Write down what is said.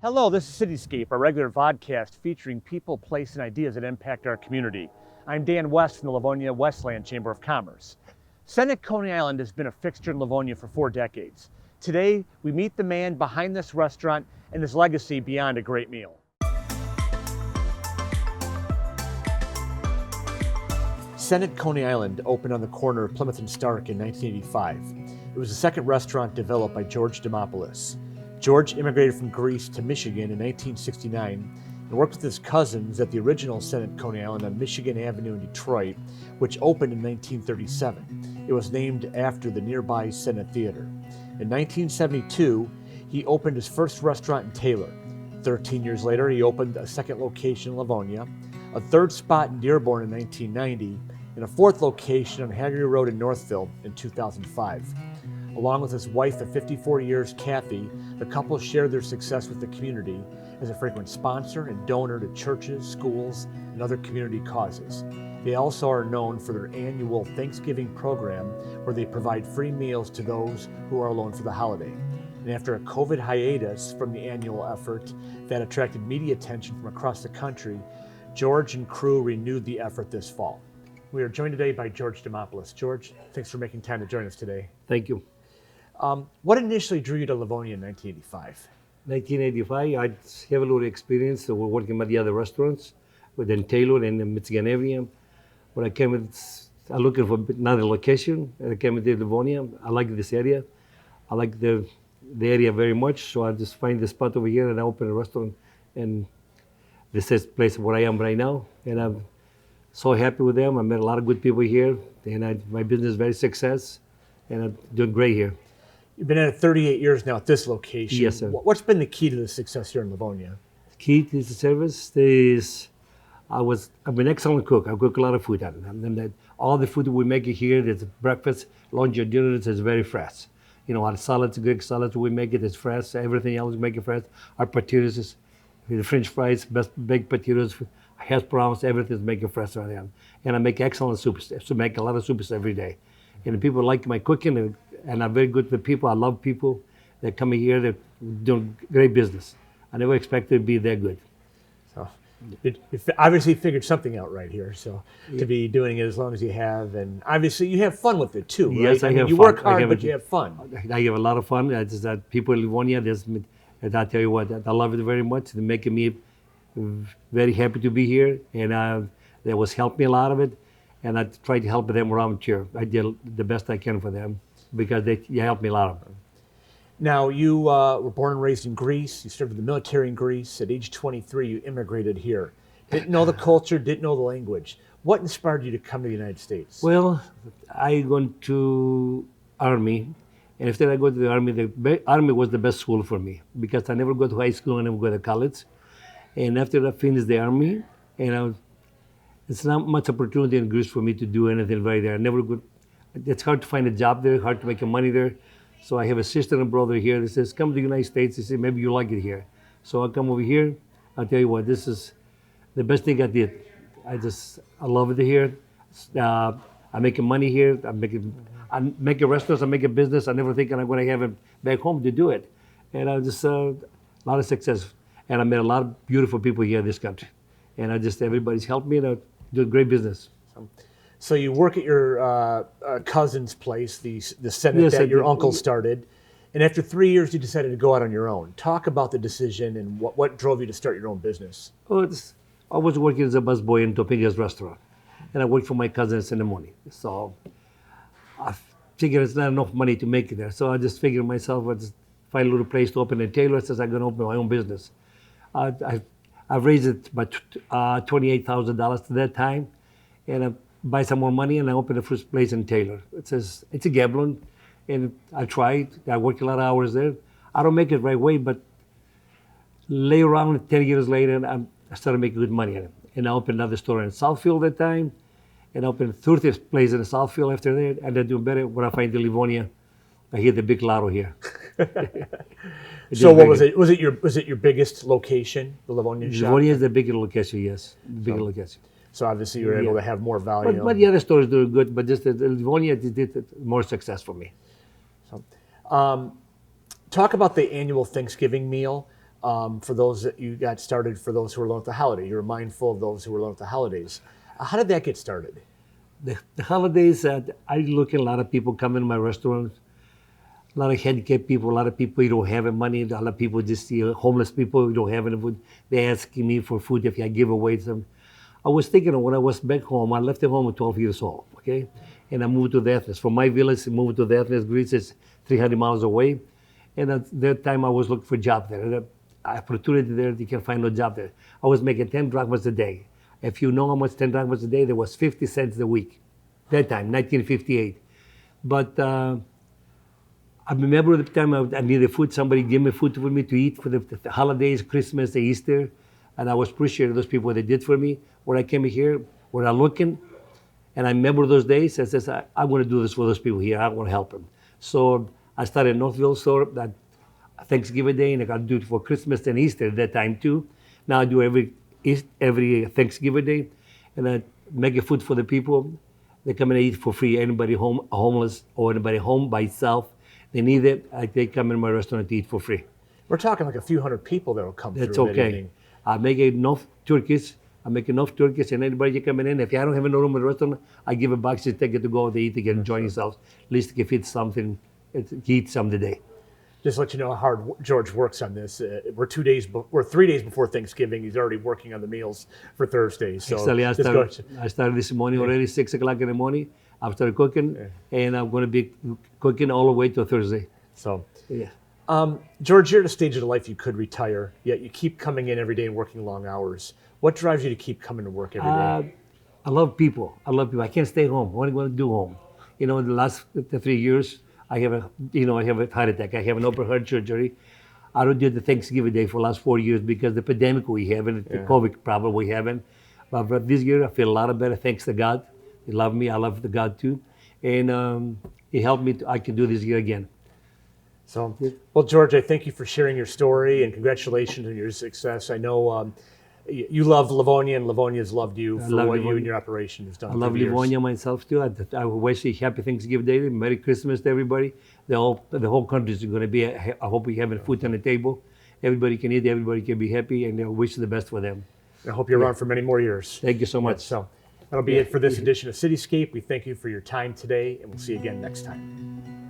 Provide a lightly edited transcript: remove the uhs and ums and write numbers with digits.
Hello, this is CityScape, our regular vodcast featuring people, place, and ideas that impact our community. I'm Dan West from the Livonia Westland Chamber of Commerce. Senate Coney Island has been a fixture in Livonia for 4 decades. Today, we meet the man behind this restaurant and his legacy beyond a great meal. Senate Coney Island opened on the corner of Plymouth and Stark in 1985. It was the second restaurant developed by George Dimpoulos. George immigrated from Greece to Michigan in 1969 and worked with his cousins at the original Senate Coney Island on Michigan Avenue in Detroit, which opened in 1937. It was named after the nearby Senate Theater. In 1972, he opened his first restaurant in Taylor. 13 years later, he opened a second location in Livonia, a third spot in Dearborn in 1990, and a fourth location on Haggerty Road in Northville in 2005. Along with his wife of 54 years, Kathy, the couple shared their success with the community as a frequent sponsor and donor to churches, schools, and other community causes. They also are known for their annual Thanksgiving program where they provide free meals to those who are alone for the holiday. And after a COVID hiatus from the annual effort that attracted media attention from across the country, George and crew renewed the effort this fall. We are joined today by George Dimpoulos. George, thanks for making time to join us today. Thank you. What initially drew you to Livonia in 1985? 1985, I have a little experience working at the other restaurants within Taylor and the Michigan area. When I'm looking for another location. I came to Livonia. I like this area. I like the area very much, so I just find the spot over here and I open a restaurant. And this is the place where I am right now. And I'm so happy with them. I met a lot of good people here, and my business is very success, and I'm doing great here. You've been at it 38 years now at this location. Yes, sir. What's been the key to the success here in Livonia? Key to the service is I'm an excellent cook. I cook a lot of food. And all the food we make here, there's breakfast, lunch, and dinner, it's very fresh. You know, our salads, Greek salads, we make it is fresh. Everything else we make it fresh. Our potatoes, the French fries, best baked potatoes, hash browns, everything is making fresh right now. And I make excellent soups. So I make a lot of soups every day. And people like my cooking, and I'm very good with people. I love people that come here, they're doing great business. I never expected to be that good. So you obviously figured something out right here. So to be doing it as long as you have, and obviously you have fun with it too, right? Yes, I have you fun. work hard, but you have fun. I have a lot of fun. It's just that people in Livonia, and I tell you what, I love it very much. They're making me very happy to be here, and they was helping me a lot of it. And I tried to help them around here. I did the best I can for them because they helped me a lot of them. Now, you were born and raised in Greece. You served in the military in Greece. At age 23, you immigrated here. Didn't know the culture, didn't know the language. What inspired you to come to the United States? Well, I went to Army. And after I go to the Army was the best school for me because I never go to high school, I never go to college. And after I finished the Army, it's not much opportunity in Greece for me to do anything right there. It's hard to find a job there, hard to make money there. So I have a sister and brother here that says, come to the United States. They say, maybe you like it here. So I come over here. I'll tell you what, this is the best thing I did. I love it here. I'm making money here. I'm making restaurants, I'm making business. I never think I'm going to have it back home to do it. And I just, a lot of success. And I met a lot of beautiful people here in this country. And everybody's helped me, and I do great business. So you work at your cousin's place, the Senate that your uncle started. And after 3 years, you decided to go out on your own. Talk about the decision and what drove you to start your own business. Well, I was working as a busboy in Topinga's restaurant. And I worked for my cousins in the morning. So I figured it's not enough money to make it there. So I just figured myself, I'd just find a little place to open in Taylor. Says I'm going to open my own business. I've raised it about $28,000 to that time. And I buy some more money and I open the first place in Taylor. It's a gambling. And I tried. I worked a lot of hours there. I don't make it right away, but later on, 10 years later, I started making good money in it. And I opened another store in Southfield at that time. And I opened a 30th place in Southfield after that. And they're doing better when I find the Livonia. I hit the big lotto here. So what was it? Was it your biggest location, the Livonia shop? Livonia is the biggest location, yes. The bigger location. So obviously you were able to have more value. But the other stores do good, but just the Livonia did more success for me. So, talk about the annual Thanksgiving meal. for those that you got started, for those who were alone at the holiday. You were mindful of those who were alone at the holidays. How did that get started? The holidays, I look at a lot of people come in my restaurant. A lot of handicapped people, a lot of people who don't have any money, a lot of people just homeless people who don't have any food. They're asking me for food if I give away to them. I was thinking of when I was back home, I left the home at 12 years old, okay? And I moved to the Athens. From my village, I moved to the Athens, Greece. It's 300 miles away. And at that time, I was looking for a job there. And opportunity there, you can find no job there. I was making 10 drachmas a day. If you know how much 10 drachmas a day, there was 50 cents a week. That time, 1958. But I remember the time I needed food, somebody gave me food for me to eat for the holidays, Christmas, the Easter, and I was appreciative those people that did for me. When I came here, when I'm looking, and I remember those days, I says, I want to do this for those people here. I want to help them. So I started Northville store that Thanksgiving Day, and I got to do it for Christmas and Easter at that time too. Now I do every Thanksgiving Day, and I make a food for the people. They come and eat for free. Anybody home homeless or anybody home by itself, they need it. They come in my restaurant to eat for free. We're talking like a few hundred people that will come That's through. okay. I make enough turkeys. and anybody coming in, if I don't have no room in the restaurant, I give a box to take it to go, they eat, they can enjoy themselves. At least they can feed something, eat some today. Just to let you know how hard George works on this. We're 3 days before Thanksgiving. He's already working on the meals for Thursday. So actually, I started this morning already, 6 o'clock in the morning. I started cooking, and I'm going to be cooking all the way to Thursday. So, yeah. George, you're at a stage of life you could retire, yet you keep coming in every day and working long hours. What drives you to keep coming to work every day? I love people. I can't stay home. What am I going to do home? In the last 3 years, I have a heart attack. I have an open heart surgery. I don't do the Thanksgiving Day for the last 4 years because the pandemic we have and the COVID problem we have. But this year, I feel a lot better, thanks to God. He loved me. I love the God too. And He helped me. I can do this year again. So, well, George, I thank you for sharing your story and congratulations on your success. I know you love Livonia and Livonia's loved you for what you and your operation has done. I love Livonia myself too. I wish you happy Thanksgiving Day, Merry Christmas to everybody. The whole country is going to be. I hope we have food on the table. Everybody can eat. Everybody can be happy, and I wish the best for them. I hope you're around for many more years. Thank you so much. So that'll be it for this edition of CityScape. We thank you for your time today, and we'll see you again next time.